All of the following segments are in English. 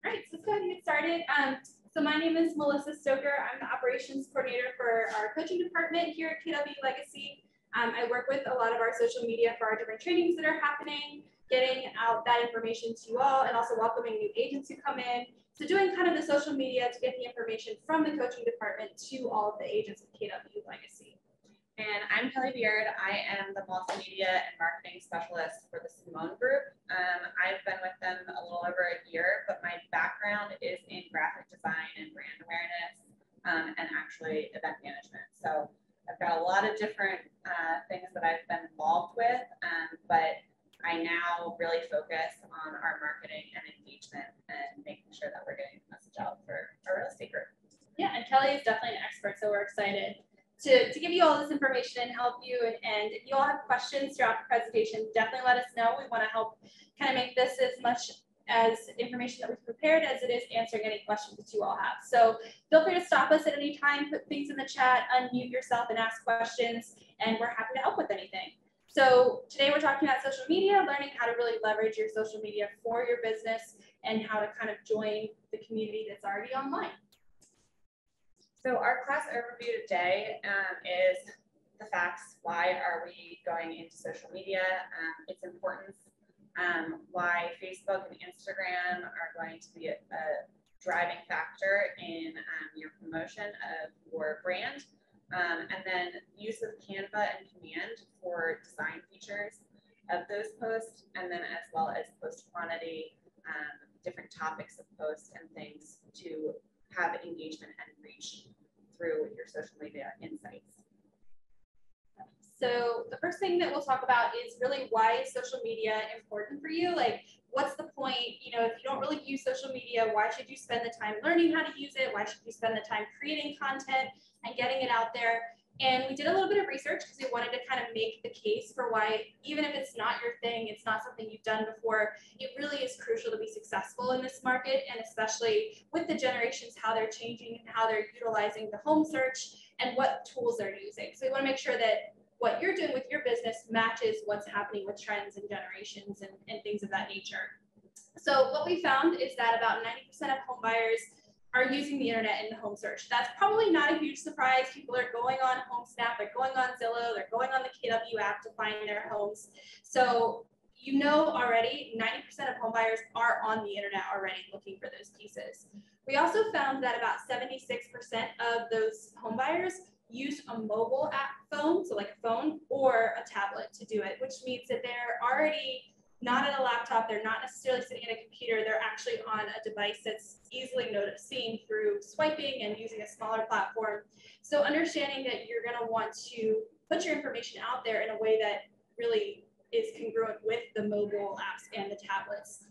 All right, so let's go ahead and get started. So my name is Melissa Stoker. I'm the operations coordinator for our coaching department here at KW Legacy. I work with a lot of our social media for our different trainings that are happening, getting out that information to you all, and also welcoming new agents who come in. So doing kind of the social media to get the information from the coaching department to all of the agents of KW Legacy. And I'm Kelly Beard. I am the multimedia and marketing specialist for the Simone Group. I've been with them a little over a year, but my background is in graphic design and brand awareness and actually event management. So I've got a lot of different things that I've been involved with, but I now really focus on our marketing and engagement and making sure that we're getting the message out for our real estate group. Yeah, and Kelly is definitely an expert, so we're excited to give you all this information and help you. And if you all have questions throughout the presentation, definitely let us know. We want to help kind of make this as much as information that we've prepared as it is answering any questions that you all have. So feel free to stop us at any time, put things in the chat, unmute yourself and ask questions, and we're happy to help with anything. So today we're talking about social media, learning how to really leverage your social media for your business and how to kind of join the community that's already online. So our class overview today is the facts. Why are we going into social media? Its importance, why Facebook and Instagram are going to be a driving factor in your promotion of your brand, and then use of Canva and Command for design features of those posts, and then as well as post quantity, different topics of posts and things to have engagement and reach through your social media insights. So the first thing that we'll talk about is really why is social media important for you? Like, what's the point? You know, if you don't really use social media, why should you spend the time learning how to use it? Why should you spend the time creating content and getting it out there? And we did a little bit of research because we wanted to kind of make the case for why, even if it's not your thing, it's not something you've done before, it really is crucial to be successful in this market, and especially with the generations, how they're changing and how they're utilizing the home search and what tools they're using. So we want to make sure that what you're doing with your business matches what's happening with trends and generations and things of that nature. So what we found is that about 90% of home buyers are using the internet in the home search. That's probably not a huge surprise. People are going on HomeSnap, they're going on Zillow, they're going on the KW app to find their homes. So you know already 90% of home buyers are on the internet already looking for those pieces. We also found that about 76% of those home buyers use a mobile app phone, so like a phone or a tablet to do it, which means that they're already not at a laptop, they're not necessarily sitting at a computer, they're actually on a device that's easily seen through swiping and using a smaller platform. So understanding that you're gonna want to put your information out there in a way that really is congruent with the mobile apps and the tablets.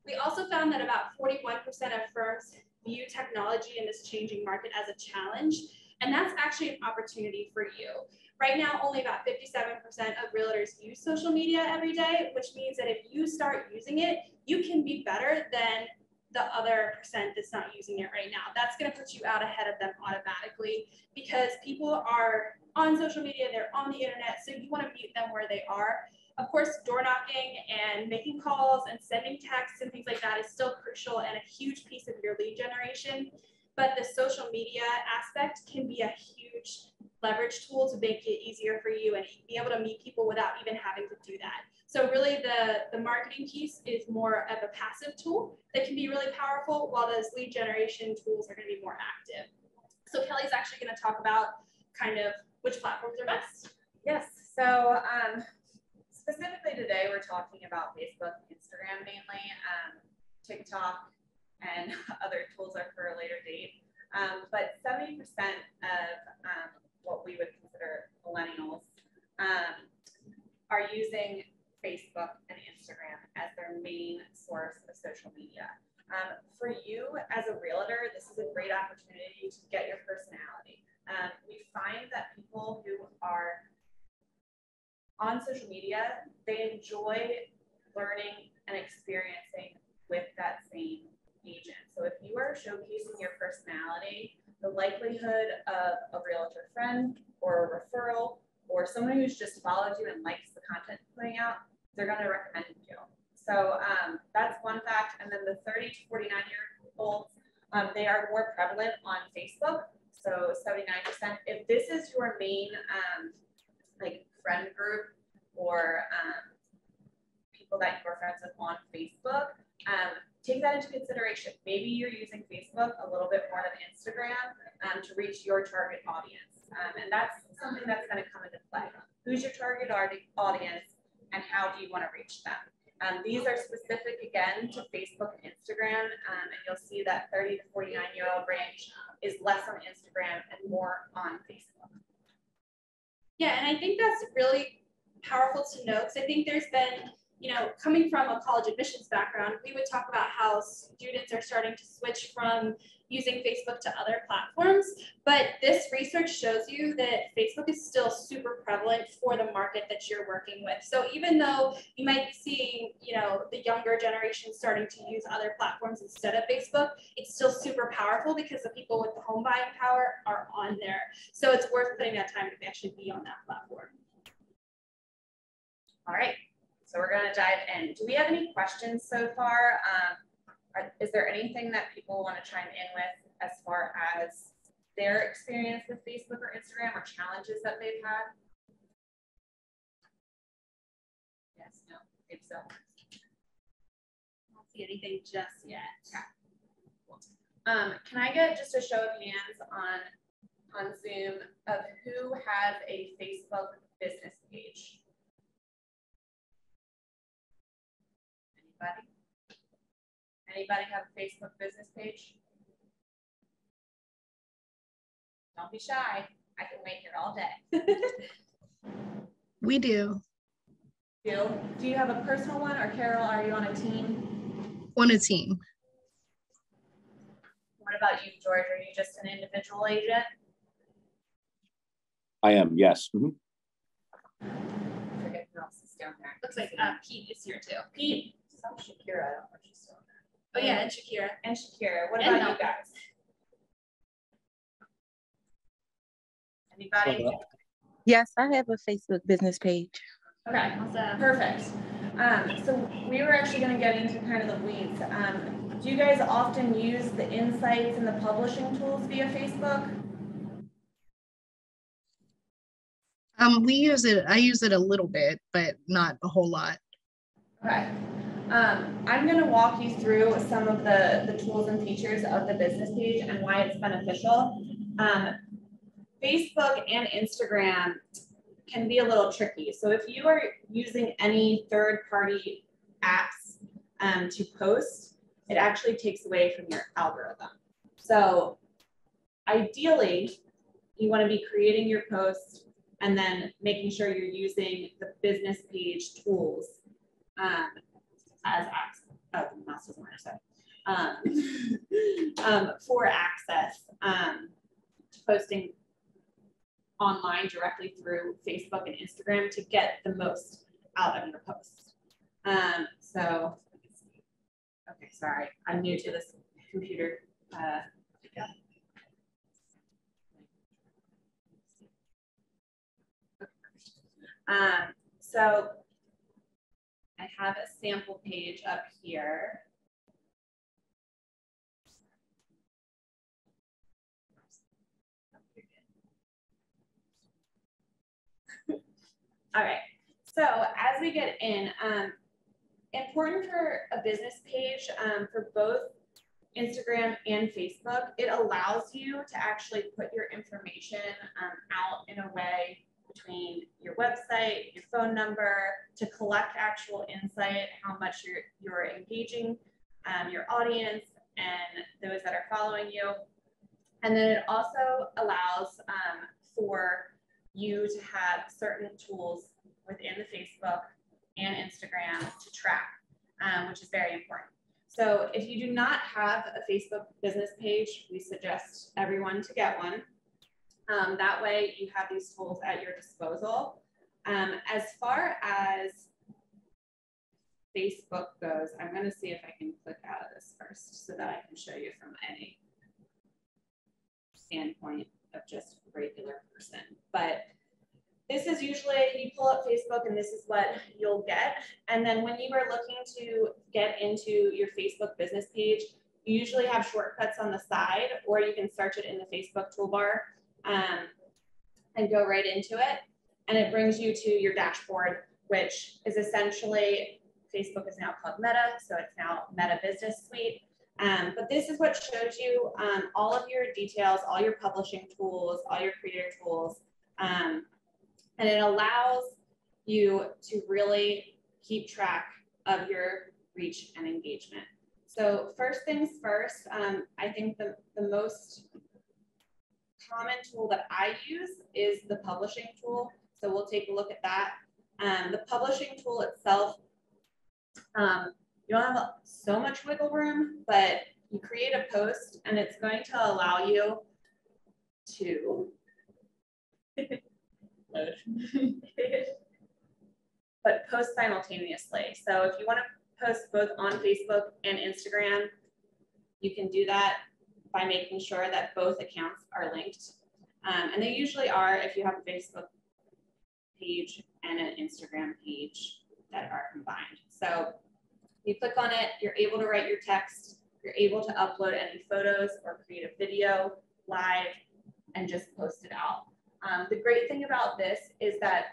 We also found that about 41% of firms view technology in this changing market as a challenge, and that's actually an opportunity for you. Right now, only about 57% of realtors use social media every day, which means that if you start using it, you can be better than the other percent that's not using it right now. That's going to put you out ahead of them automatically because people are on social media, they're on the internet, so you want to meet them where they are. Of course, door knocking and making calls and sending texts and things like that is still crucial and a huge piece of your lead generation. But the social media aspect can be a huge leverage tool to make it easier for you and be able to meet people without even having to do that. So really the marketing piece is more of a passive tool that can be really powerful, while those lead generation tools are going to be more active. So Kelly's actually going to talk about kind of which platforms are best. Yes, so specifically today we're talking about Facebook, Instagram mainly, TikTok, and other tools are for a later date. But 70% of what we would consider millennials are using Facebook and Instagram as their main source of social media. For you as a realtor, this is a great opportunity to get your personality. We find that people who are on social media, they enjoy learning and experiencing with that same agent. So if you are showcasing your personality, the likelihood of a realtor friend or a referral or someone who's just followed you and likes the content you're putting out, they're going to recommend you. So that's one factor. impact. And then the 30 to 49-year-olds, they are more prevalent on Facebook. So 79%. If this is your main like friend group or people that you are friends with on Facebook, take that into consideration. Maybe you're using Facebook a little bit more than Instagram to reach your target audience. And that's something that's going to come into play. Who's your target audience and how do you want to reach them? These are specific, again, to Facebook and Instagram, and you'll see that 30 to 49-year-old range is less on Instagram and more on Facebook. Yeah, and I think that's really powerful to know, because I think there's been, you know, coming from a college admissions background, we would talk about how students are starting to switch from using Facebook to other platforms, but this research shows you that Facebook is still super prevalent for the market that you're working with. So even though you might be seeing, you know, the younger generation starting to use other platforms instead of Facebook, it's still super powerful because the people with the home buying power are on there. So it's worth putting that time to actually be on that platform. All right. So we're going to dive in. Do we have any questions so far? Is there anything that people want to chime in with as far as their experience with Facebook or Instagram or challenges that they've had? Yes, no, if so. I don't see anything just yet. Okay. Cool. Can I get just a show of hands on Zoom of who has a Facebook business page? Anybody? Anybody have a Facebook business page? Don't be shy. I can wait here all day. We do. Do you have a personal one, or Carol, are you on a team? On a team. What about you, George? Are you just an individual agent? I am, yes. Mm-hmm. I forget who else is down there. Looks like Pete is here too. Pete, some Shakira, I don't know if she's still on there. Oh yeah, and Shakira. And Shakira. What And about you guys? Anybody? Yes, I have a Facebook business page. Okay, Awesome. perfect. So we were actually going to get into kind of the weeds. Do you guys often use the insights and the publishing tools via Facebook? We use it, I use it a little bit, but not a whole lot. Okay. I'm going to walk you through some of the tools and features of the business page and why it's beneficial. Facebook and Instagram can be a little tricky. So if you are using any third-party apps to post, it actually takes away from your algorithm. So ideally, you want to be creating your post and then making sure you're using the business page tools as access. Oh, the mouse doesn't work, so for access to posting online directly through Facebook and Instagram to get the most out of your post. So, okay, sorry, I'm new to this computer. So I have a sample page up here. All right, so as we get in, important for a business page for both Instagram and Facebook, it allows you to actually put your information out in a way between your website, your phone number, to collect actual insight, how much you're engaging your audience and those that are following you. And then it also allows for you to have certain tools within the Facebook and Instagram to track, which is very important. So if you do not have a Facebook business page, we suggest everyone to get one. That way you have these tools at your disposal. As far as Facebook goes, I'm going to see if I can click out of this first so that I can show you from a standpoint of just a regular person. But this is usually, you pull up Facebook and this is what you'll get. And then when you are looking to get into your Facebook business page, you usually have shortcuts on the side, or you can search it in the Facebook toolbar and go right into it. And it brings you to your dashboard, which is essentially, Facebook is now called Meta, so it's now Meta Business Suite. But this is what shows you all of your details, all your publishing tools, all your creator tools. And it allows you to really keep track of your reach and engagement. So first things first, I think the most common tool that I use is the publishing tool. So we'll take a look at that. The publishing tool itself, you don't have so much wiggle room, but you create a post and it's going to allow you to but post simultaneously. So if you want to post both on Facebook and Instagram, you can do that by making sure that both accounts are linked. And they usually are if you have a Facebook page and an Instagram page that are combined. So you click on it, you're able to write your text, you're able to upload any photos or create a video live and just post it out. The great thing about this is that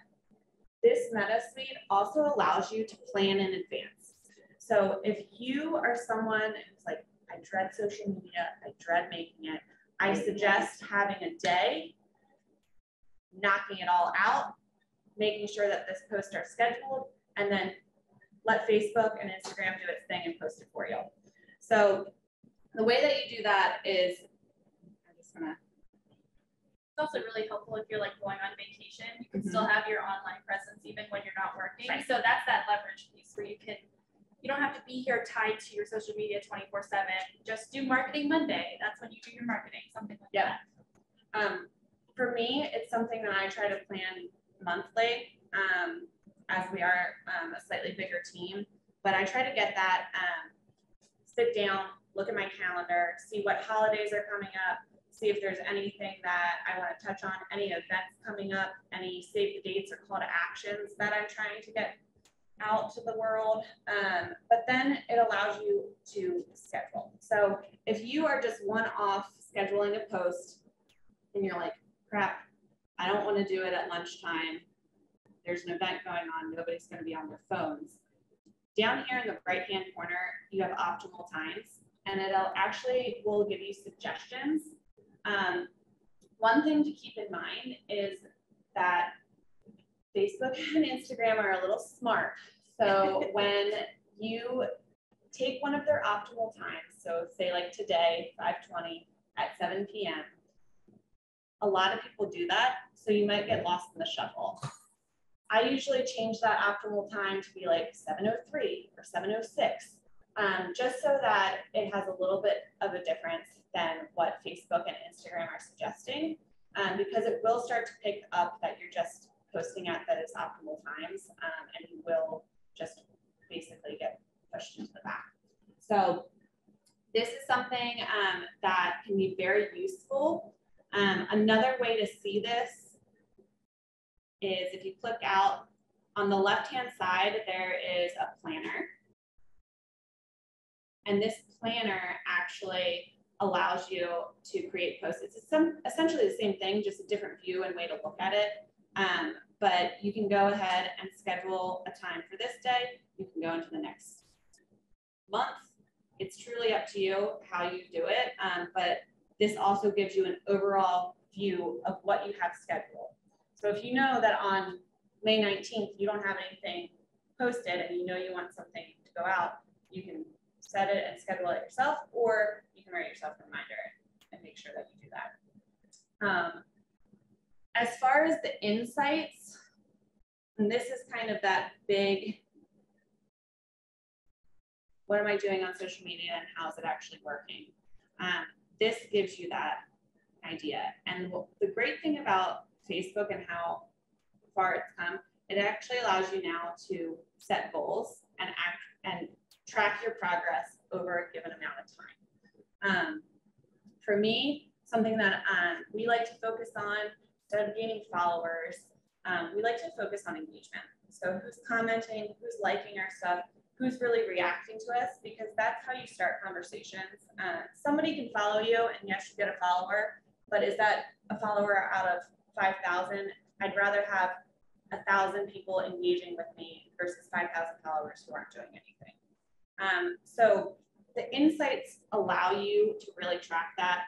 this Meta Suite also allows you to plan in advance. So if you are someone who's like, I dread social media, I dread making it, I suggest having a day, knocking it all out, making sure that this posts are scheduled, and then let Facebook and Instagram do its thing and post it for you. So the way that you do that is, I'm just gonna. It's also really helpful if you're like going on vacation, you can still have your online presence even when you're not working. Right. So that's that leverage piece where you don't have to be here tied to your social media 24/7. Just do marketing Monday. That's when you do your marketing, something like that. For me, it's something that I try to plan monthly as we are a slightly bigger team, but I try to get that, sit down, look at my calendar, see what holidays are coming up, see if there's anything that I want to touch on, any events coming up, any save the dates or call to actions that I'm trying to get out to the world. But then it allows you to schedule. So if you are just one-off scheduling a post and you're like, crap, I don't want to do it at lunchtime. There's an event going on. Nobody's going to be on their phones. Down here in the right-hand corner, you have optimal times, and it'll actually will give you suggestions. One thing to keep in mind is that Facebook and Instagram are a little smart. So when you take one of their optimal times, so say like today, 5:20 at 7 p.m., a lot of people do that, so you might get lost in the shuffle. I usually change that optimal time to be like 7:03 or 7:06, just so that it has a little bit of a difference than what Facebook and Instagram are suggesting, because it will start to pick up that you're just posting at that is optimal times, and you will just basically get pushed into the back. So this is something that can be very useful. Another way to see this is if you click out on the left-hand side, there is a planner. And this planner actually allows you to create posts. It's essentially the same thing, just a different view and way to look at it. But you can go ahead and schedule a time for this day. You can go into the next month. It's truly up to you how you do it. But this also gives you an overall view of what you have scheduled. So if you know that on May 19th, you don't have anything posted and you know you want something to go out, you can set it and schedule it yourself, or you can write yourself a reminder and make sure that you do that. As far as the insights, and this is kind of that big, what am I doing on social media and how is it actually working? This gives you that idea. And the great thing about Facebook and how far it's come, it actually allows you now to set goals and track your progress over a given amount of time. For me, something that we like to focus on, instead of gaining followers, we like to focus on engagement. So who's commenting, who's liking our stuff, who's really reacting to us, because that's how you start conversations. Somebody can follow you, and yes, you get a follower, but is that a follower out of 5,000? I'd rather have 1,000 people engaging with me versus 5,000 followers who aren't doing anything. So the insights allow you to really track that.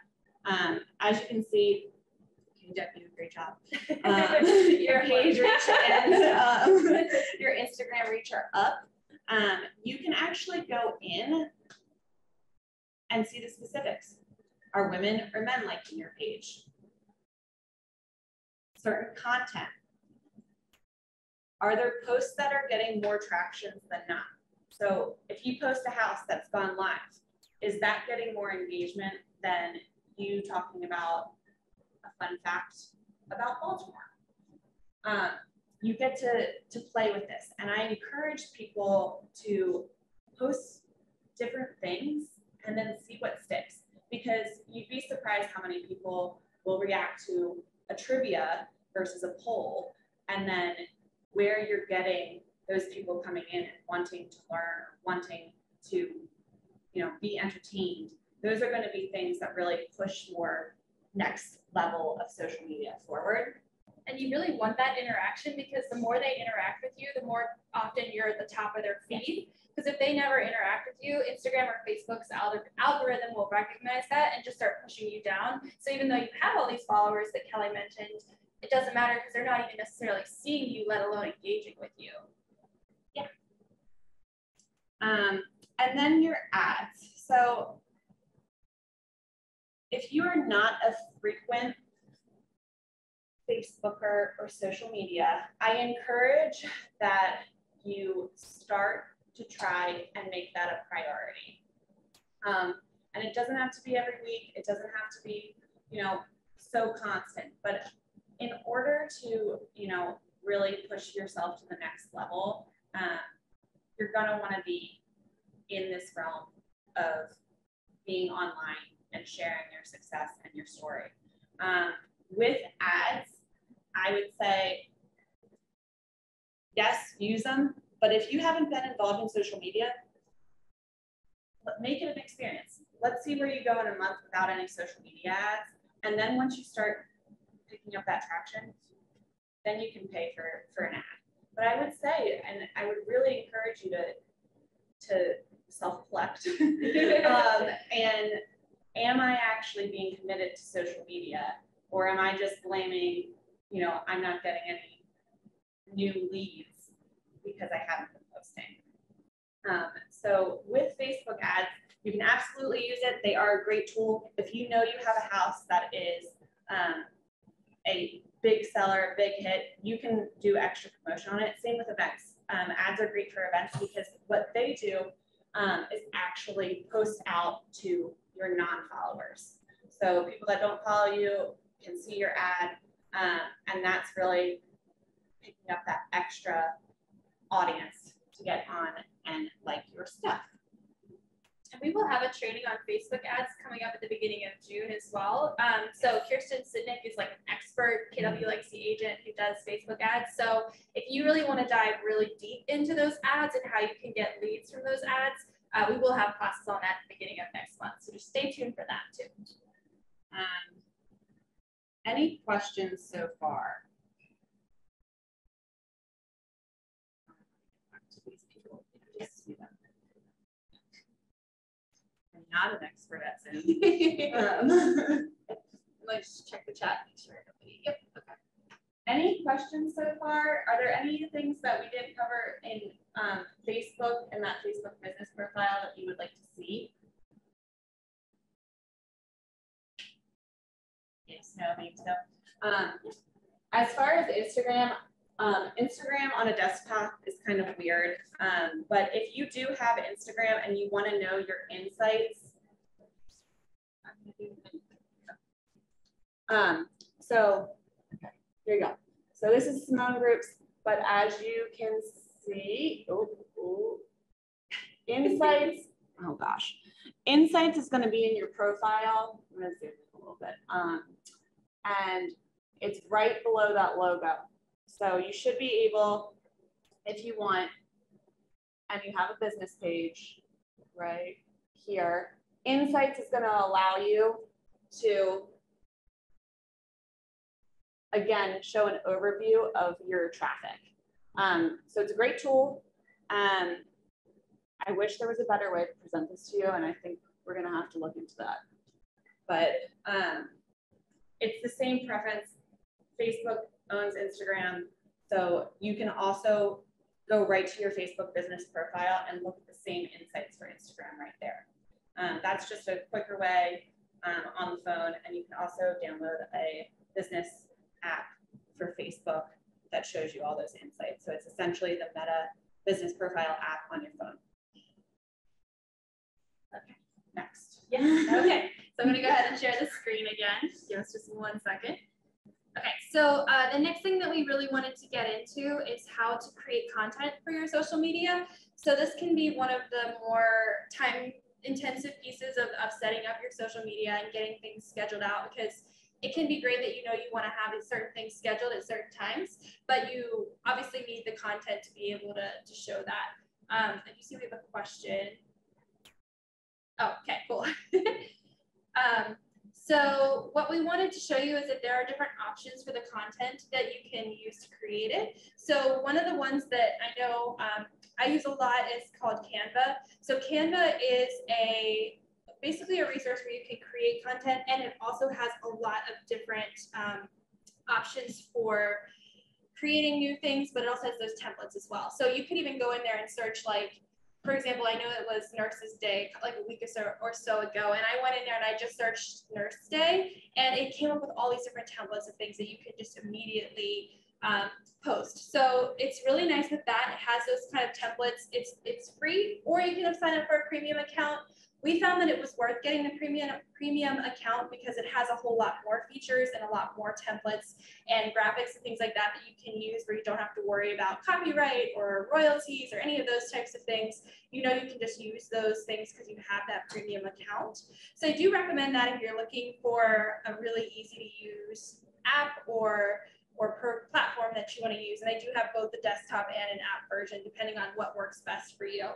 As you can see, you definitely do a great job. Your page reach and your Instagram reach are up. You can actually go in and see the specifics. Are women or men liking your page? Certain content. Are there posts that are getting more traction than not? So if you post a house that's gone live, is that getting more engagement than you talking about a fun fact about Baltimore? You get to play with this. And I encourage people to post different things and then see what sticks, because you'd be surprised how many people will react to a trivia versus a poll, and then where you're getting those people coming in and wanting to learn, wanting to, be entertained. Those are going to be things that really push your next level of social media forward. And you really want that interaction, because the more they interact with you, the more often you're at the top of their feed. Because if they never interact with you, Instagram or Facebook's algorithm will recognize that and just start pushing you down. So even though you have all these followers that Kelly mentioned, it doesn't matter, because they're not even necessarily seeing you, let alone engaging with you. Yeah. And then your ads. So if you are not a frequent Facebooker or social media, I encourage that you start to try and make that a priority. And it doesn't have to be every week. It doesn't have to be, so constant. But in order to, really push yourself to the next level, you're going to want to be in this realm of being online and sharing your success and your story. With ads, I would say, yes, use them. But if you haven't been involved in social media, make it an experience. Let's see where you go in a month without any social media ads. And then once you start picking up that traction, then you can pay for an ad. But I would say, and I would really encourage you to self-reflect. And am I actually being committed to social media? Or am I just blaming, I'm not getting any new leads because I haven't been posting? So with Facebook ads, you can absolutely use it. They are a great tool. If you know you have a house that is a big seller, a big hit, you can do extra promotion on it. Same with events. Ads are great for events, because what they do is actually post out to your non-followers. So people that don't follow you can see your ad, and that's really picking up that extra audience to get on and like your stuff. And we will have a training on Facebook ads coming up at the beginning of June as well. So Kirsten Sidnick is like an expert KW Legacy agent who does Facebook ads. So if you really want to dive really deep into those ads and how you can get leads from those ads, we will have classes on that at the beginning of next month. So just stay tuned for that too. Any questions so far? I'm not an expert at Zoom. Let's check the chat. Make sure nobody. Yep. Okay. Any questions so far? Are there any things that we didn't cover in Facebook and that Facebook business profile that you would like to see? Yes, no, maybe so. As far as Instagram, Instagram on a desktop is kind of weird. But if you do have Instagram and you want to know your insights, so here you go. So this is Simone Groups, but as you can see, insights, oh gosh, insights is going to be in your profile. I'm going to zoom in a little bit. And it's right below that logo. So you should be able, if you want, and you have a business page right here, Insights is going to allow you to, again, show an overview of your traffic. So it's a great tool. I wish there was a better way to present this to you, and I think we're going to have to look into that. But it's the same preference. Facebook owns Instagram, so you can also go right to your Facebook business profile and look at the same insights for Instagram right there. That's just a quicker way on the phone, and you can also download a business app for Facebook that shows you all those insights. So it's essentially the Meta business profile app on your phone. Okay, next. Yeah, okay. So I'm gonna go ahead and share the screen again. Give us just 1 second. Okay, so the next thing that we really wanted to get into is how to create content for your social media. So this can be one of the more time-intensive pieces of setting up your social media and getting things scheduled out, because it can be great that you know you want to have certain things scheduled at certain times, but you obviously need the content to be able to show that. And you see we have a question. Oh, okay, cool. So what we wanted to show you is that there are different options for the content that you can use to create it. So one of the ones that I know I use a lot is called Canva. So Canva is basically a resource where you can create content, and it also has a lot of different options for creating new things, but it also has those templates as well. So you could even go in there and search, like, for example, I know it was Nurses Day like a week or so ago, and I went in there and I just searched Nurse Day, and it came up with all these different templates of things that you could just immediately post. So it's really nice with that. It has those kind of templates. It's free, or you can sign up for a premium account. We found that it was worth getting the premium account because it has a whole lot more features and a lot more templates and graphics and things like that that you can use, where you don't have to worry about copyright or royalties or any of those types of things. You know, you can just use those things because you have that premium account. So I do recommend that if you're looking for a really easy to use app or per platform that you want to use. And I do have both the desktop and an app version, depending on what works best for you.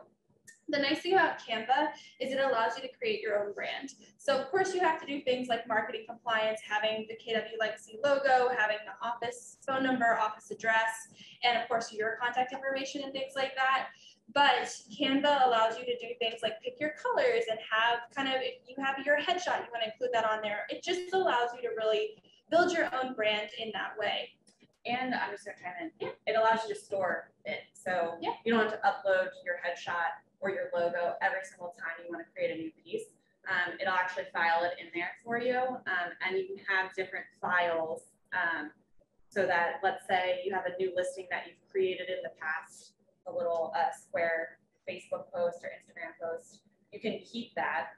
The nice thing about Canva is it allows you to create your own brand. So of course you have to do things like marketing compliance, having the KW Legacy logo, having the office phone number, office address, and of course your contact information and things like that. But Canva allows you to do things like pick your colors and have kind of, if you have your headshot, you want to include that on there. It just allows you to really build your own brand in that way. And I'm just going to chime in. It allows you to store it. So you don't have to upload your headshot or your logo every single time you want to create a new piece. It'll actually file it in there for you. And you can have different files so that, let's say you have a new listing that you've created in the past, a little square Facebook post or Instagram post. You can keep that.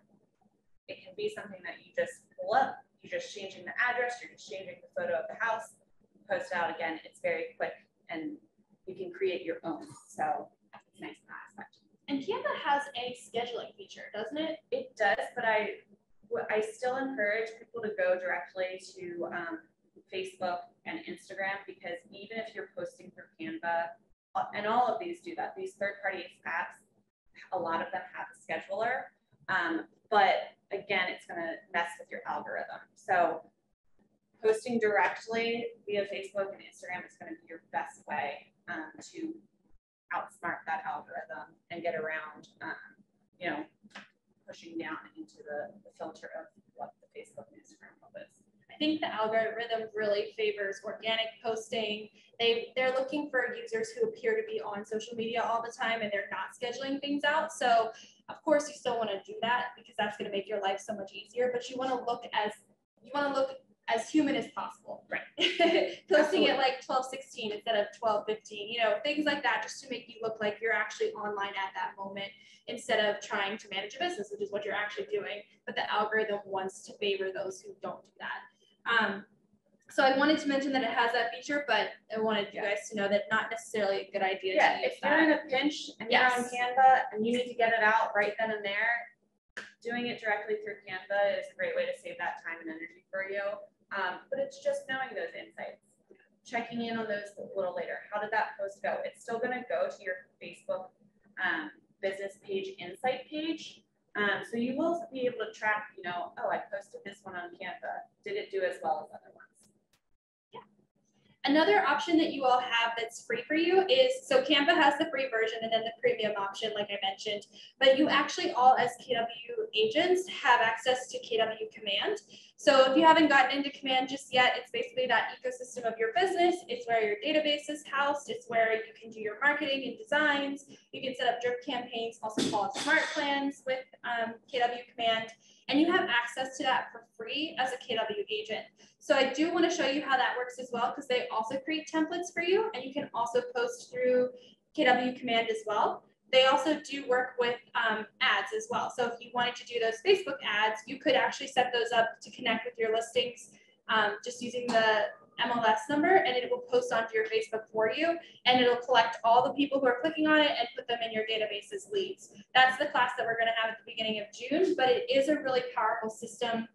It can be something that you just pull up. You're just changing the address. You're just changing the photo of the house. Post it out again. It's very quick, and you can create your own. So it's nice in that aspect. And Canva has a scheduling feature, doesn't it? It does, but I still encourage people to go directly to Facebook and Instagram, because even if you're posting through Canva, and all of these do that, these third-party apps, a lot of them have a scheduler, but again, it's going to mess with your algorithm. So posting directly via Facebook and Instagram is going to be your best way to outsmart that algorithm and get around, you know, pushing down into the filter of what the Facebook and Instagram is. I think the algorithm really favors organic posting. They're looking for users who appear to be on social media all the time, and they're not scheduling things out. So of course you still want to do that, because that's going to make your life so much easier, but you want to look as human as possible. Right. Posting at like 12:16 instead of 12:15, you know, things like that, just to make you look like you're actually online at that moment, instead of trying to manage a business, which is what you're actually doing. But the algorithm wants to favor those who don't do that. So I wanted to mention that it has that feature, but I wanted you guys to know that not necessarily a good idea to use if you're in a pinch and you're on Canva and you need to get it out right then and there, doing it directly through Canva is a great way to save that time and energy for you. But it's just knowing those insights. checking in on those a little later. How did that post go? It's still going to go to your Facebook business page insight page. So you will be able to track, you know, oh, I posted this one on Canva. Did it do as well as other ones? Another option that you all have that's free for you is, so Canva has the free version and then the premium option, like I mentioned, but you actually all as KW agents have access to KW Command. So if you haven't gotten into Command just yet, it's basically that ecosystem of your business. It's where your database is housed. It's where you can do your marketing and designs. You can set up drip campaigns, also called smart plans with KW Command. And you have access to that for free as a KW agent. So I do want to show you how that works as well, because they also create templates for you, and you can also post through KW Command as well. They also do work with ads as well. So if you wanted to do those Facebook ads, you could actually set those up to connect with your listings just using the MLS number, and it will post onto your Facebook for you, and it'll collect all the people who are clicking on it and put them in your database as leads. That's the class that we're going to have at the beginning of June, but it is a really powerful system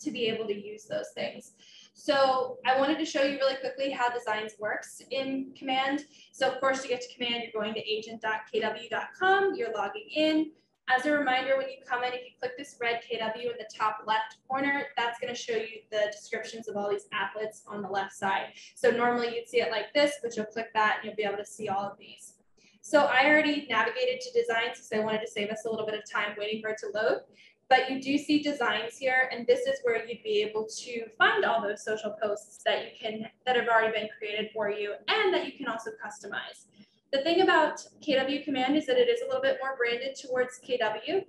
to be able to use those things. So I wanted to show you really quickly how Designs works in Command. So of course, to get to Command, you're going to agent.kw.com, you're logging in. As a reminder, when you come in, if you click this red KW in the top left corner, that's going to show you the descriptions of all these applets on the left side. So normally you'd see it like this, but you'll click that and you'll be able to see all of these. So I already navigated to Designs because I wanted to save us a little bit of time waiting for it to load. But you do see Designs here, and this is where you'd be able to find all those social posts that have already been created for you, and that you can also customize. The thing about KW Command is that it is a little bit more branded towards KW.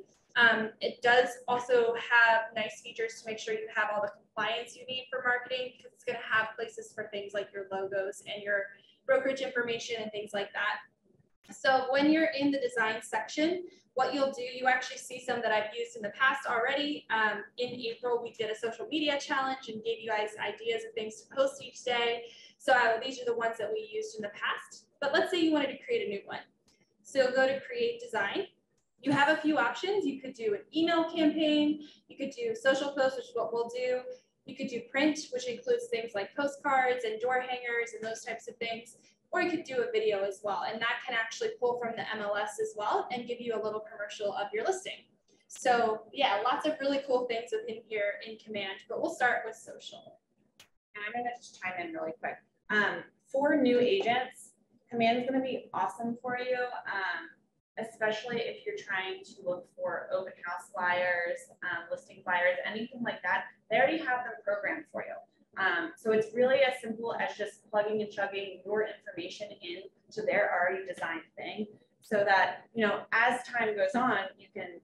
It does also have nice features to make sure you have all the compliance you need for marketing, because it's going to have places for things like your logos and your brokerage information and things like that. So when you're in the design section, what you'll do, you actually see some that I've used in the past already. In April, we did a social media challenge and gave you guys ideas of things to post each day. So these are the ones that we used in the past. But let's say you wanted to create a new one. So go to Create Design. You have a few options. You could do an email campaign. You could do social posts, which is what we'll do. You could do print, which includes things like postcards and door hangers and those types of things. Or you could do a video as well, and that can actually pull from the MLS as well and give you a little commercial of your listing. So yeah, lots of really cool things within here in Command, but we'll start with social. And I'm gonna just chime in really quick. For new agents, Command is gonna be awesome for you, especially if you're trying to look for open house flyers, listing flyers, anything like that. They already have them programmed for you. So it's really as simple as just plugging and chugging your information in to their already designed thing, so that, you know, as time goes on, you can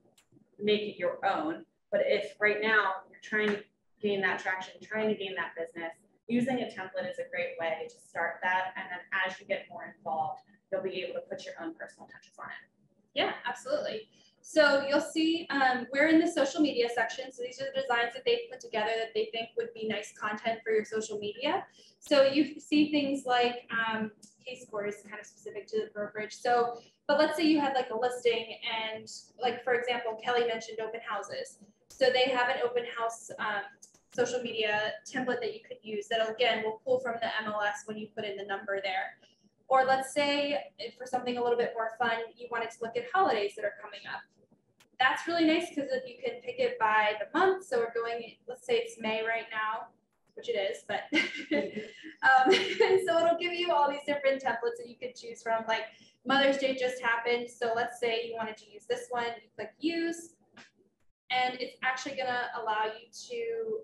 make it your own. But if right now you're trying to gain that traction, trying to gain that business, using a template is a great way to start that. And then as you get more involved, you'll be able to put your own personal touches on it. Yeah, absolutely. So you'll see we're in the social media section. So these are the designs that they've put together that they think would be nice content for your social media. So you see things like case score is kind of specific to the brokerage. So, but let's say you had like a listing and like, for example, Kelly mentioned open houses. So they have an open house social media template that you could use that again will pull from the MLS when you put in the number there. Or let's say for something a little bit more fun, you wanted to look at holidays that are coming up. That's really nice because if you can pick it by the month, so we're going, let's say it's May right now, which it is, but so it'll give you all these different templates that you could choose from. Like Mother's Day just happened, so let's say you wanted to use this one, you click use, and it's actually going to allow you to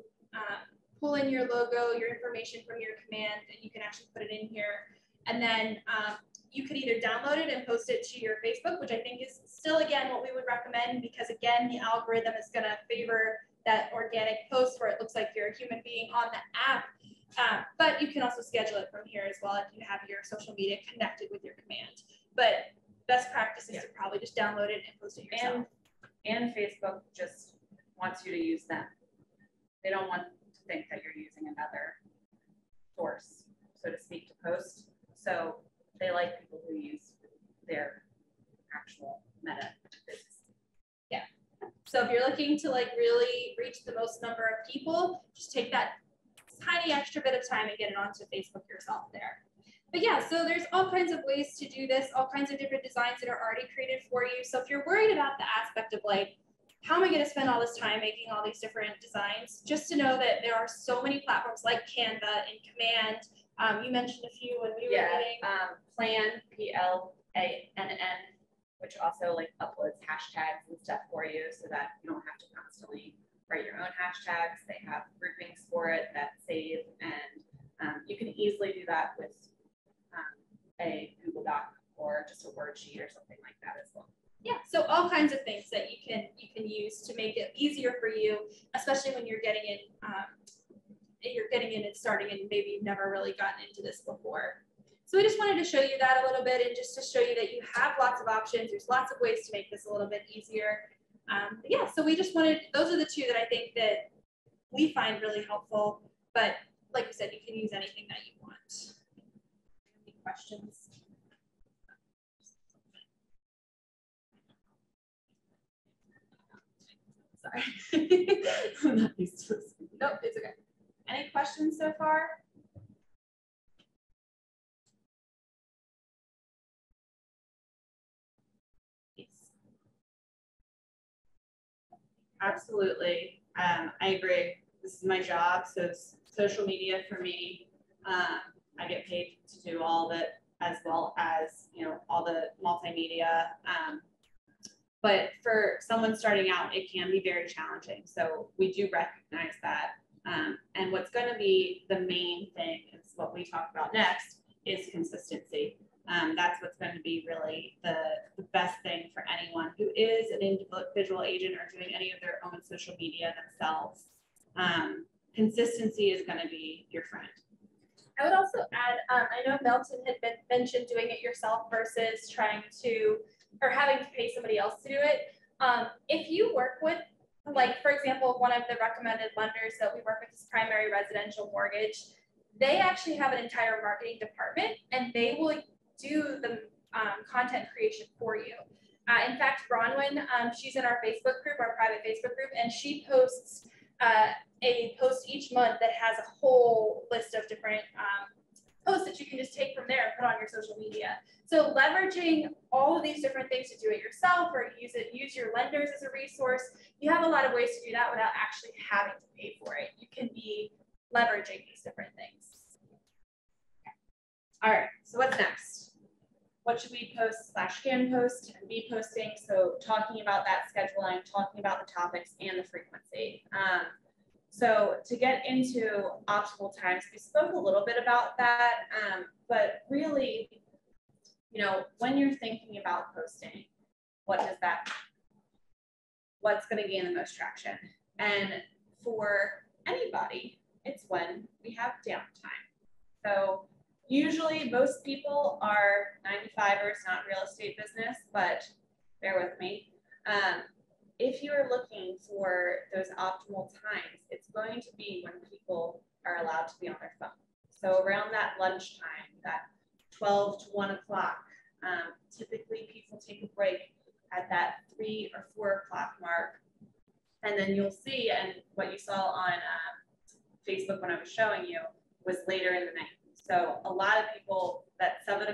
pull in your logo, your information from your command, and you can actually put it in here. And then you could either download it and post it to your Facebook, which I think is still, again, what we would recommend, because, again, the algorithm is going to favor that organic post where it looks like you're a human being on the app. But you can also schedule it from here as well if you have your social media connected with your command. But best practice is to probably just download it and post it yourself. And Facebook just wants you to use them. They don't want to think that you're using another source, so to speak, to post. So they like people who use their actual meta business. Yeah. So if you're looking to like really reach the most number of people, just take that tiny extra bit of time and get it onto Facebook yourself there. But yeah, so there's all kinds of ways to do this, all kinds of different designs that are already created for you. So if you're worried about the aspect of like, how am I going to spend all this time making all these different designs? Just to know that there are so many platforms like Canva and Command. You mentioned a few when we were meeting. Plan, PLANN, which also like uploads hashtags and stuff for you so that you don't have to constantly write your own hashtags. They have groupings for it that save, and you can easily do that with a Google Doc or just a word sheet or something like that as well. Yeah, so all kinds of things that you can use to make it easier for you, especially when you're getting in and starting, and maybe you've never really gotten into this before. So I just wanted to show you that a little bit, and just to show you that you have lots of options. There's lots of ways to make this a little bit easier. Yeah, so we just wanted, those are the two that I think that we find really helpful. But like you said, you can use anything that you want. Any questions? Sorry. I'm not used to this. Nope, it's okay. Any questions so far? Yes. Absolutely. I agree. This is my job. So social media for me, I get paid to do all of it, as well as, you know, all the multimedia. But for someone starting out, it can be very challenging. So we do recognize that. And what's going to be the main thing is what we talk about next is consistency. That's what's going to be really the best thing for anyone who is an individual agent or doing any of their own social media themselves. Consistency is going to be your friend. I would also add, I know Melton had mentioned doing it yourself versus trying to, or having to pay somebody else to do it. If you work with, like, for example, one of the recommended lenders that we work with is Primary Residential Mortgage, they actually have an entire marketing department, and they will do the content creation for you. In fact, Bronwyn, she's in our Facebook group, our private Facebook group, and she posts a post each month that has a whole list of different posts that you can just take from there and put on your social media. So leveraging all of these different things to do it yourself, or use your lenders as a resource. You have a lot of ways to do that without actually having to pay for it. You can be leveraging these different things. All right, so what's next? What should we post / can post and be posting? So talking about that scheduling, talking about the topics and the frequency. So to get into optimal times, we spoke a little bit about that, but really, you know, when you're thinking about posting, what does that mean? What's going to gain the most traction? And for anybody, it's when we have downtime. So usually most people are 9-to-5ers, not real estate business, but bear with me. If you're looking for those optimal times, it's going to be when people are allowed to be on their phone. So around that lunchtime, that 12 to 1 o'clock, typically people take a break at that 3 or 4 o'clock mark. And then you'll see, and what you saw on Facebook when I was showing you was later in the night. So a lot of people, that 7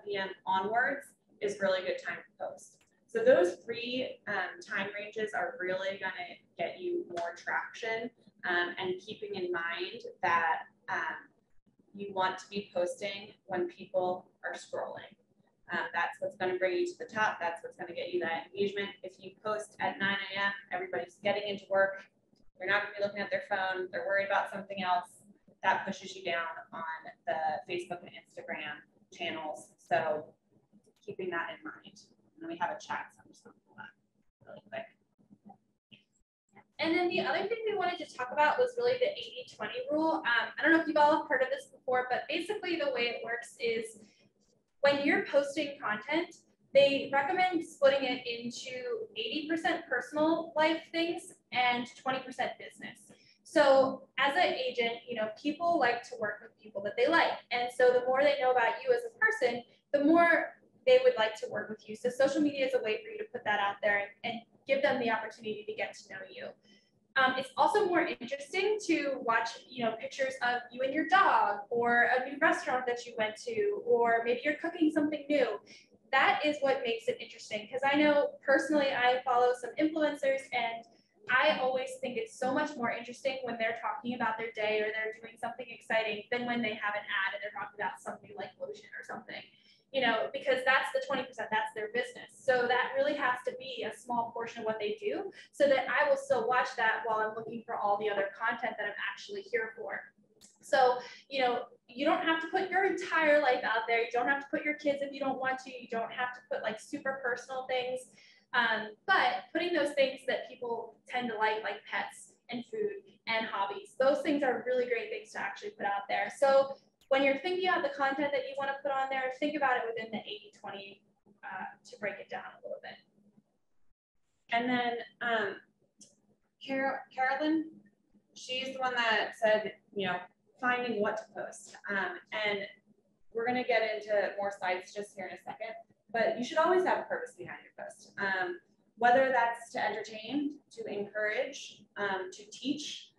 p.m. onwards is really good time to post. So those 3 time ranges are really going to get you more traction, and keeping in mind that you want to be posting when people are scrolling. That's what's going to bring you to the top. That's what's going to get you that engagement. If you post at 9 a.m., everybody's getting into work. They're not going to be looking at their phone. They're worried about something else. That pushes you down on the Facebook and Instagram channels. So keeping that in mind. And then we have a chat, so I'm just going to pull that really quick. And then the other thing we wanted to talk about was really the 80-20 rule. I don't know if you've all heard of this before, but basically the way it works is when you're posting content, they recommend splitting it into 80% personal life things and 20% business. So as an agent, you know, people like to work with people that they like. And so the more they know about you as a person, the more they would like to work with you. So social media is a way for you to put that out there and give them the opportunity to get to know you. It's also more interesting to watch, pictures of you and your dog, or a new restaurant that you went to, or maybe you're cooking something new. That is what makes it interesting. Because I know personally, I follow some influencers, and I always think it's so much more interesting when they're talking about their day or they're doing something exciting than when they have an ad and they're talking about something like lotion or something. Because that's the 20%, that's their business. So that really has to be a small portion of what they do, so that I will still watch that while I'm looking for all the other content that I'm actually here for. So, you don't have to put your entire life out there. You don't have to put your kids if you don't want to. You don't have to put like super personal things. But putting those things that people tend to like pets and food and hobbies, those things are really great things to actually put out there. So when you're thinking about the content that you want to put on there, think about it within the 80-20 to break it down a little bit. And then Carolyn, she's the one that said, finding what to post. And we're going to get into more slides just here in a second, but you should always have a purpose behind your post. Whether that's to entertain, to encourage, to teach,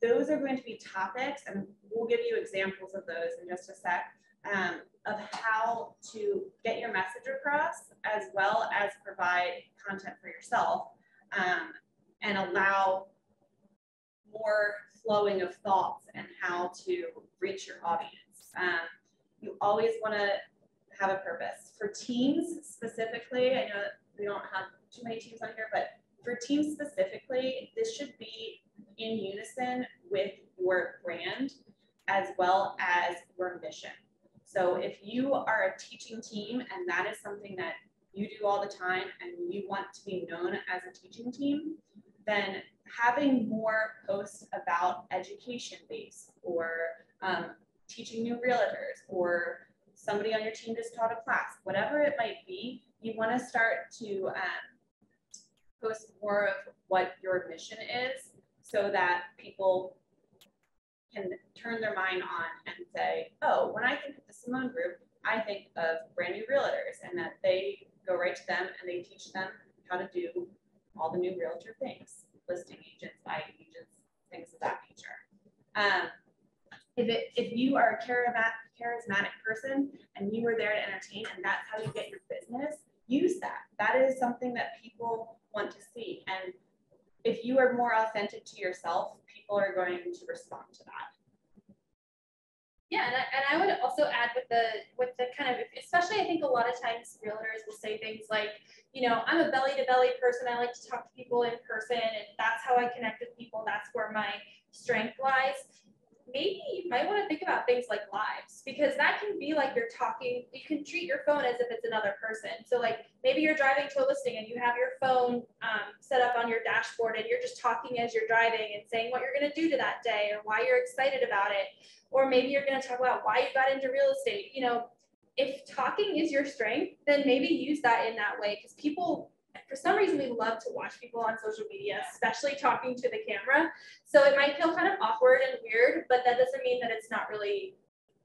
those are going to be topics, and we'll give you examples of those in just a sec, of how to get your message across, as well as provide content for yourself, and allow more flowing of thoughts and how to reach your audience. You always want to have a purpose. For teams specifically, I know that we don't have too many teams on here, but for teams specifically, this should be in unison with your brand as well as your mission. So if you are a teaching team and that is something that you do all the time and you want to be known as a teaching team, then having more posts about education base, or teaching new realtors, or somebody on your team just taught a class, whatever it might be, you want to start to post more of what your mission is, so that people can turn their mind on and say, oh, when I think of the Simone Group, I think of brand new realtors, and that they go right to them and they teach them how to do all the new realtor things, listing agents, buying agents, things of that nature. If you are a charismatic person and you are there to entertain and that's how you get your business, use that. That is something that people want to see. And if you are more authentic to yourself, people are going to respond to that. Yeah, and I would also add with the kind of, especially I think a lot of times realtors will say things like, I'm a belly to belly person. I like to talk to people in person, and that's how I connect with people. That's where my strength lies. Maybe you might want to think about things like lives, because that can be like you're talking. You can treat your phone as if it's another person. So like maybe you're driving to a listing and you have your phone set up on your dashboard, and you're just talking as you're driving and saying what you're going to do to that day or why you're excited about it. Or maybe you're going to talk about why you got into real estate. If talking is your strength, then maybe use that in that way, because people, for some reason, we love to watch people on social media, especially talking to the camera. So it might feel kind of awkward and weird, but that doesn't mean that it's not really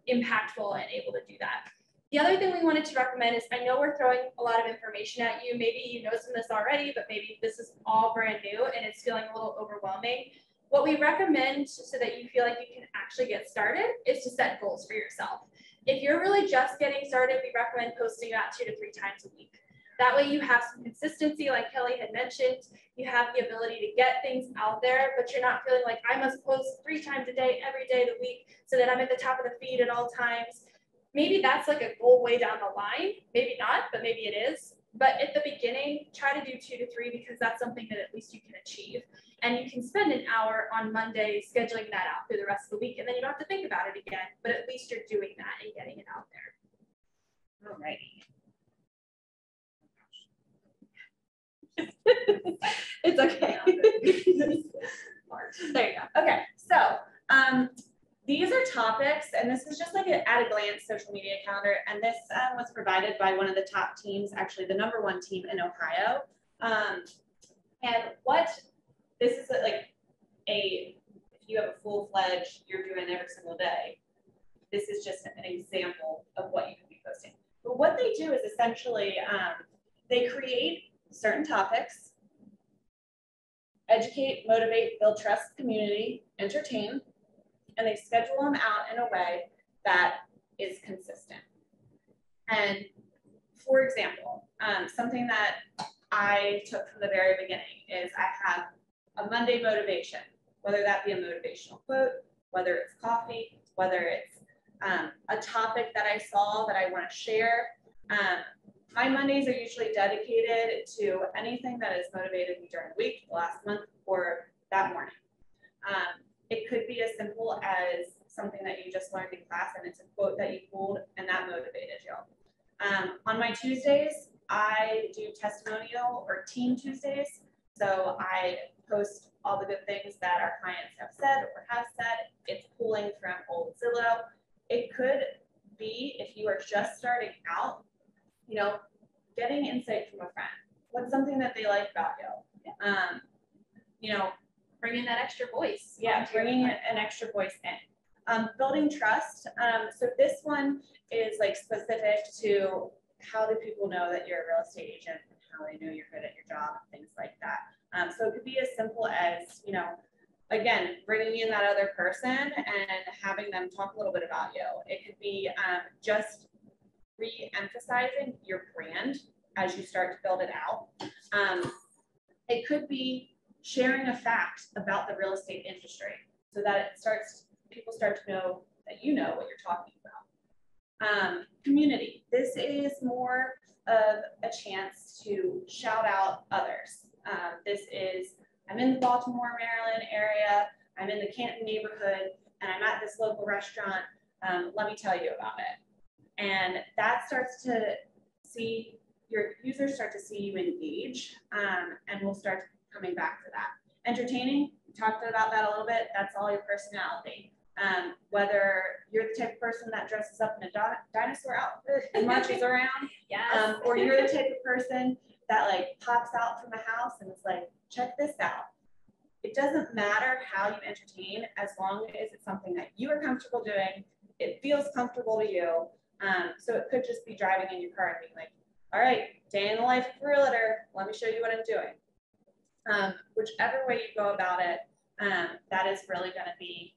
impactful and able to do that. The other thing we wanted to recommend is, I know we're throwing a lot of information at you. Maybe you know some of this already, but maybe this is all brand new and it's feeling a little overwhelming. What we recommend, so that you feel like you can actually get started, is to set goals for yourself. If you're really just getting started, we recommend posting about 2 to 3 times a week. That way you have some consistency, like Kelly had mentioned. You have the ability to get things out there, but you're not feeling like I must post 3 times a day, every day of the week, so that I'm at the top of the feed at all times. Maybe that's like a goal way down the line. Maybe not, but maybe it is. But at the beginning, try to do 2 to 3, because that's something that at least you can achieve. And you can spend an hour on Monday scheduling that out through the rest of the week, and then you don't have to think about it again, but at least you're doing that and getting it out there. All righty. It's okay. There you go. Okay, so these are topics, and this is just like an at a glance social media calendar, and this was provided by one of the top teams, actually the #1 team in Ohio. And what this is like if you have a full-fledged, you're doing every single day, this is just an example of what you could be posting. But what they do is essentially they create certain topics, educate, motivate, build trust, community, entertain, and they schedule them out in a way that is consistent. And for example, something that I took from the very beginning is I have a Monday motivation, whether that be a motivational quote, whether it's coffee, whether it's a topic that I saw that I want to share. My Mondays are usually dedicated to anything that has motivated me during the week, the last month, or that morning. It could be as simple as something that you just learned in class and it's a quote that you pulled and that motivated you. On my Tuesdays, I do testimonial or team Tuesdays. So I post all the good things that our clients have said or have said. It's pulling from old Zillow. It could be, if you are just starting out, you know, getting insight from a friend. What's something that they like about you? You know, bringing that extra voice. Yeah, bringing an extra voice in. Building trust. So this one is like specific to how do people know that you're a real estate agent and how they know you're good at your job and things like that. So it could be as simple as, you know, again, bringing in that other person and having them talk a little bit about you. It could be just re-emphasizing your brand as you start to build it out. It could be sharing a fact about the real estate industry so that people start to know that you know what you're talking about. Community. This is more of a chance to shout out others. This is, I'm in the Baltimore, Maryland area, I'm in the Canton neighborhood, and I'm at this local restaurant. Let me tell you about it. And that starts to see, your users start to see you engage, and we'll start coming back to that. Entertaining, we talked about that a little bit, that's all your personality. Whether you're the type of person that dresses up in a dinosaur outfit and marches around, yes. Or you're the type of person that like pops out from the house and is like, check this out. It doesn't matter how you entertain as long as it's something that you are comfortable doing, it feels comfortable to you. So it could just be driving in your car and being like, all right, day in the life of a realtor, let me show you what I'm doing. Whichever way you go about it, that is really going to be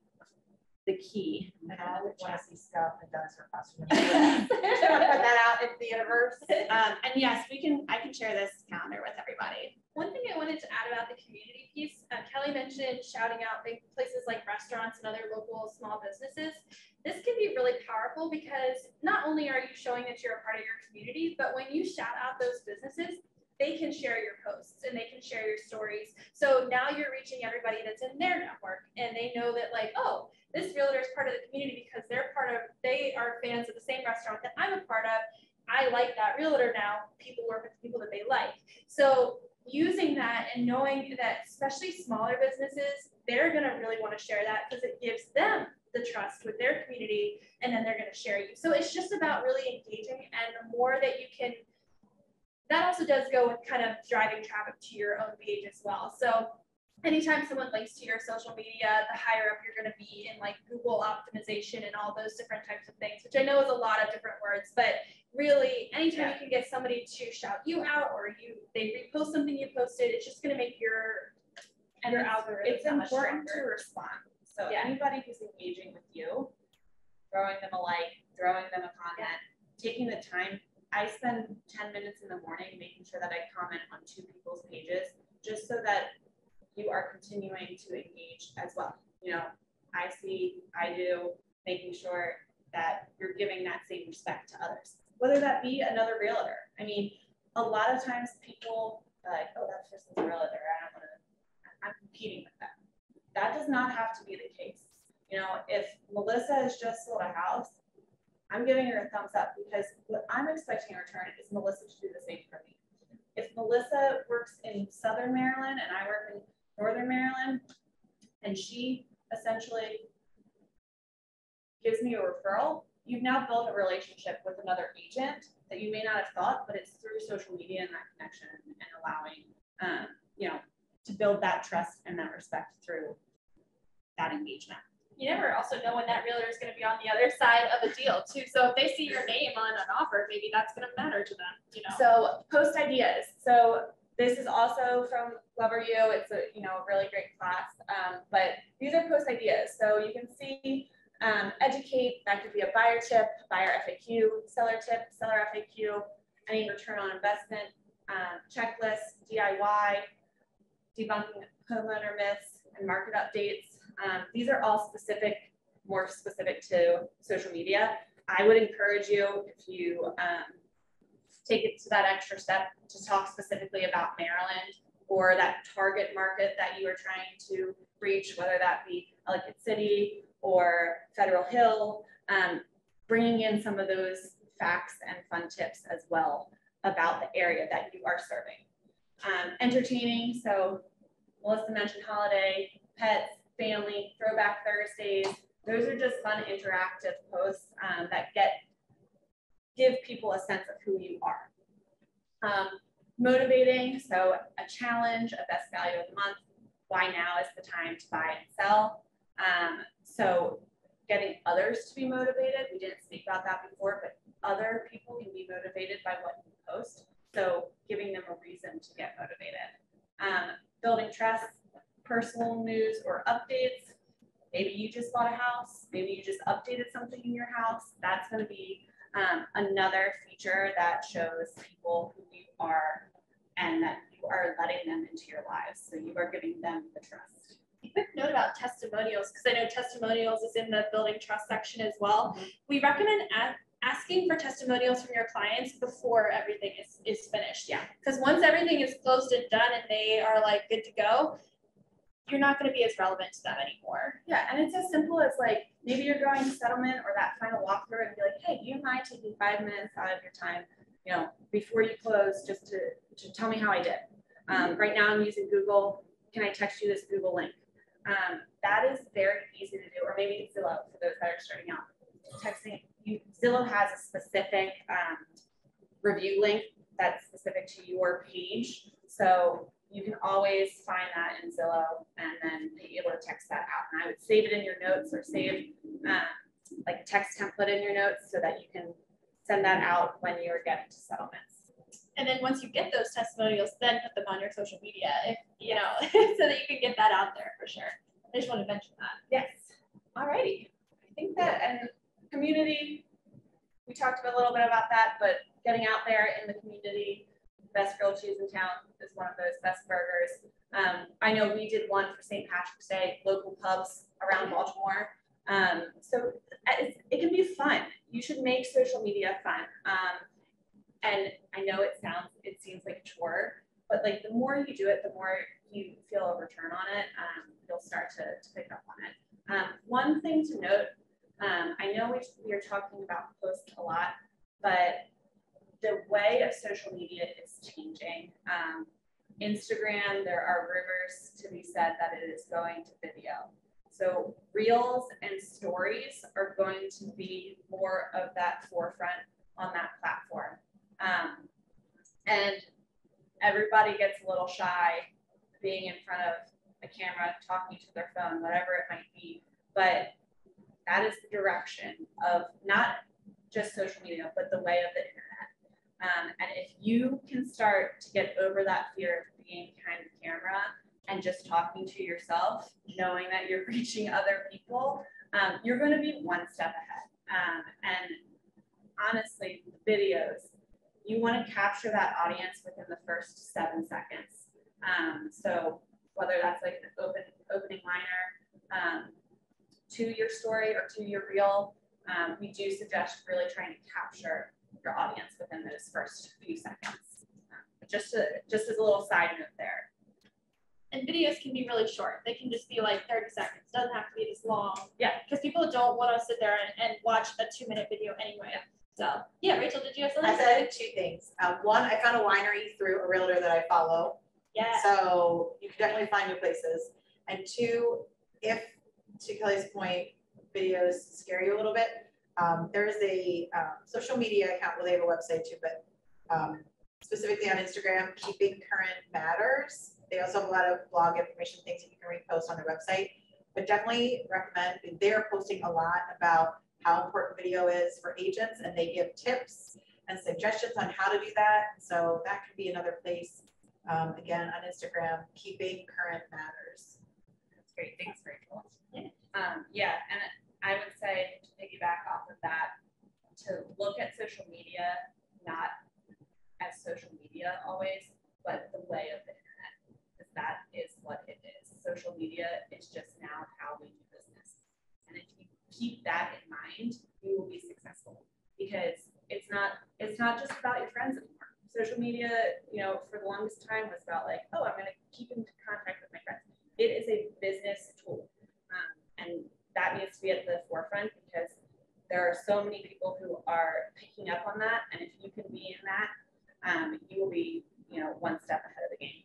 the key. I would want to see stuff that does her costume. Should I put that out into the universe? And yes, I can share this calendar with everybody. One thing I wanted to add about the community piece, Kelly mentioned shouting out big places like restaurants and other local small businesses. This can be really powerful because not only are you showing that you're a part of your community, but when you shout out those businesses, they can share your posts and they can share your stories. So now you're reaching everybody that's in their network and they know that like, oh, this realtor is part of the community because they are fans of the same restaurant that I'm a part of. I like that realtor now. People work with people that they like. So using that and knowing that especially smaller businesses, they're going to really want to share that because it gives them the trust with their community and then they're going to share you. So it's just about really engaging, and the more that you can, that also does go with kind of driving traffic to your own page as well. So anytime someone links to your social media, the higher up you're going to be in like Google optimization and all those different types of things, which I know is a lot of different words, but really anytime you can get somebody to shout you out or they repost something you posted, it's just going to make your algorithm. It's important to respond. So anybody who's engaging with you, throwing them a like, throwing them a comment, taking the time. I spend 10 minutes in the morning making sure that I comment on 2 people's pages just so that you are continuing to engage as well. You know, I do, making sure that you're giving that same respect to others, whether that be another realtor. I mean, a lot of times people are like, oh, that person's a realtor, I'm competing with them. That does not have to be the case. You know, if Melissa has just sold a house, I'm giving her a thumbs up because what I'm expecting in return is Melissa to do the same for me. If Melissa works in Southern Maryland and I work in Northern Maryland, and she essentially gives me a referral, you've now built a relationship with another agent that you may not have thought, but it's through social media and that connection and allowing, you know, to build that trust and that respect through that engagement. You never also know when that realtor is going to be on the other side of a deal too. So if they see your name on an offer, maybe that's going to matter to them, you know. So post ideas. So This is also from Glover U. It's a really great class, but these are post ideas. So you can see educate, that could be a buyer tip, buyer FAQ, seller tip, seller FAQ, any return on investment, checklist, DIY, debunking homeowner myths, and market updates. These are all more specific to social media. I would encourage you, if you take it to that extra step, to talk specifically about Maryland or that target market that you are trying to reach, whether that be Ellicott City or Federal Hill, bringing in some of those facts and fun tips as well about the area that you are serving. Entertaining, so Melissa mentioned holiday, pets, family, throwback Thursdays. Those are just fun interactive posts that give people a sense of who you are. Motivating, so a challenge, a best value of the month, why now is the time to buy and sell. So getting others to be motivated, we didn't speak about that before, but other people can be motivated by what you post. So giving them a reason to get motivated. Building trust, personal news or updates. Maybe you just bought a house, maybe you just updated something in your house. That's going to be another feature that shows people who you are and that you are letting them into your lives. So you are giving them the trust. A quick note about testimonials, because I know testimonials is in the building trust section as well. We recommend asking for testimonials from your clients before everything is finished. Yeah. Because once everything is closed and done and they are like good to go, you're not going to be as relevant to them anymore. Yeah, and it's as simple as like, maybe you're going to settlement or that final walkthrough and be like, hey, do you mind taking 5 minutes out of your time, before you close, just to tell me how I did. Right now I'm using Google. Can I text you this Google link? That is very easy to do, or maybe Zillow for those that are starting out. Zillow has a specific review link that's specific to your page. So you can always find that in Zillow and then be able to text that out. And I would save it in your notes or save like a text template in your notes so that you can send that out when you're getting to settlements. And then once you get those testimonials, then put them on your social media, if so that you can get that out there for sure. I just want to mention that. Yes. Alrighty. I think that, and community, we talked a little bit about that, but getting out there in the community, best grilled cheese in town is one of those best burgers. I know we did one for St. Patrick's Day, local pubs around Baltimore. So it can be fun. You should make social media fun. And I know it seems like a chore, but like the more you do it, the more you feel a return on it. You'll start to pick up on it. One thing to note, I know we are talking about posts a lot, but the way of social media is changing. Instagram, there are rumors to be said that it is going to video. So reels and stories are going to be more of that forefront on that platform. And everybody gets a little shy being in front of a camera, talking to their phone, whatever it might be. But that is the direction of not just social media, but the way of the internet. And if you can start to get over that fear of being behind the camera and just talking to yourself, knowing that you're reaching other people, you're going to be one step ahead. And honestly, the videos, you want to capture that audience within the first 7 seconds. So whether that's like an opening liner to your story or to your reel, we do suggest really trying to capture your audience within those first few seconds. Just as a little side note there. And videos can be really short. They can just be like 30 seconds. It doesn't have to be this long. Yeah. Because people don't want to sit there and watch a 2-minute video anyway. Yeah. So yeah, Rachel, did you have something? I said 2 things. One, I found a winery through a realtor that I follow. Yeah. So you can definitely find new places. And 2, if, to Kelly's point, videos scare you a little bit, there is a social media account, well, they have a website too, but specifically on Instagram, Keeping Current Matters. They also have a lot of blog information, things that you can repost on their website, but definitely recommend, they're posting a lot about how important video is for agents, and they give tips and suggestions on how to do that. So that could be another place Again, on Instagram, keeping current matters. That's great. Thanks, Rachel. Yeah, and I would say to piggyback off of that, to look at social media not as social media always, but the way of the internet, because that is what it is. Social media is just now how we do business. And if you keep that in mind, you will be successful, because it's not just about your friends anymore. Social media, for the longest time was about like, oh, I'm going to keep in contact with my friends. It is a business tool. And that needs to be at the forefront, because there are so many people who are picking up on that. And if you can be in that, you will be, one step ahead of the game.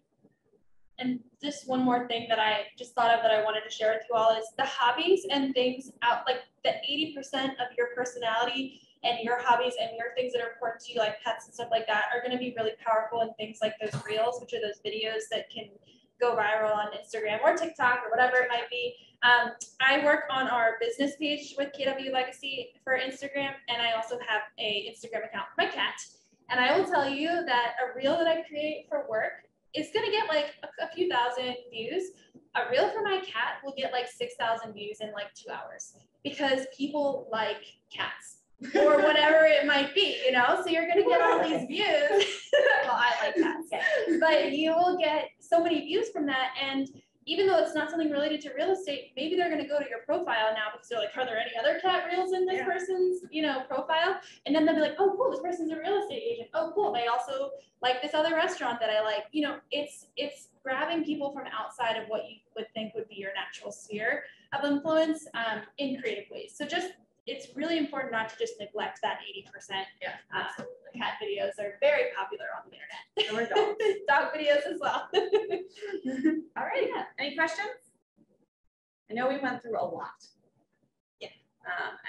And just one more thing that I just thought of that I wanted to share with you all is the hobbies and things out, like the 80% of your personality and your hobbies and your things that are important to you, like pets and stuff like that, are going to be really powerful in things like those reels, which are those videos that can go viral on Instagram or TikTok or whatever it might be. I work on our business page with KW Legacy for Instagram, and I also have a Instagram account for my cat. And I will tell you that a reel that I create for work is going to get like a few thousand views. A reel for my cat will get like 6,000 views in like 2 hours, because people like cats or whatever it might be, so you're going to get all these views. Well, I like cats, but you will get so many views from that. And even though it's not something related to real estate, maybe they're going to go to your profile now because they're like, are there any other cat reels in this person's, profile? And then they'll be like, oh, cool, this person's a real estate agent. Oh, cool, they also like this other restaurant that I like. It's grabbing people from outside of what you would think would be your natural sphere of influence in creative ways. So it's really important not to just neglect that 80%. Yeah, cat videos are very popular on the internet. Or dogs. Dog videos as well. All right. Yeah. Any questions? I know we went through a lot. Yeah.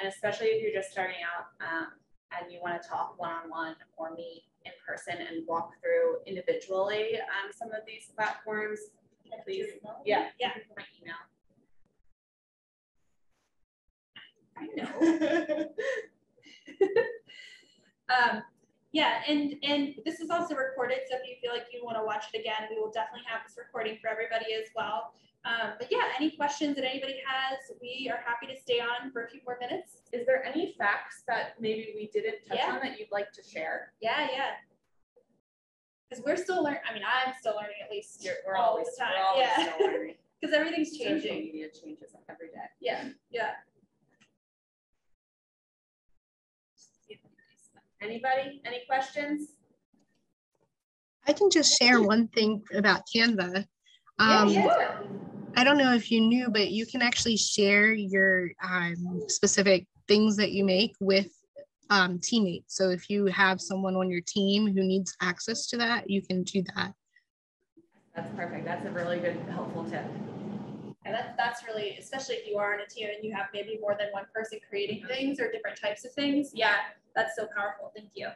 And especially if you're just starting out and you want to talk one-on-one or meet in person and walk through individually some of these platforms, please. Yeah. My email. I know. Yeah, and this is also recorded, so if you feel like you want to watch it again, we will definitely have this recording for everybody as well. But yeah, any questions that anybody has, we are happy to stay on for a few more minutes. Is there any facts that maybe we didn't touch on that you'd like to share? Yeah. Because we're still learning. I mean, I'm still learning at least We're all always, the time. we're always still learning. Because everything's changing. Social media changes every day. Yeah. Anybody? Any questions? I can just share one thing about Canva. I don't know if you knew, but you can actually share your specific things that you make with teammates. So if you have someone on your team who needs access to that, you can do that. That's perfect. That's a really good, helpful tip. And that's really, especially if you are in a team and you have maybe more than one person creating things or different types of things. Yeah, that's so powerful. Thank you.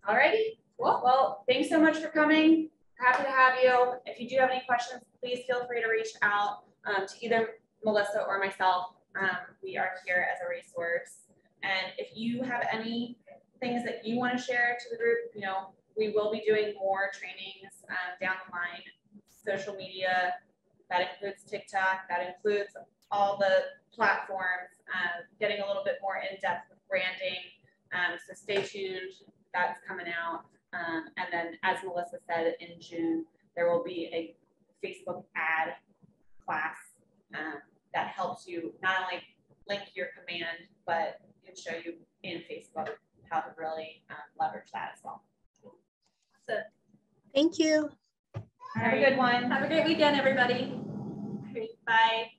All righty. Cool. Well, thanks so much for coming. Happy to have you. If you do have any questions, please feel free to reach out to either Melissa or myself. We are here as a resource. And if you have any things that you want to share to the group, we will be doing more trainings down the line. Social media, that includes TikTok, that includes all the platforms, getting a little bit more in depth with branding. So stay tuned, that's coming out. And then as Melissa said, in June, there will be a Facebook ad class that helps you not only link your command, but can show you in Facebook how to really leverage that as well. So, thank you. have a good one. Have a great weekend, everybody. Bye.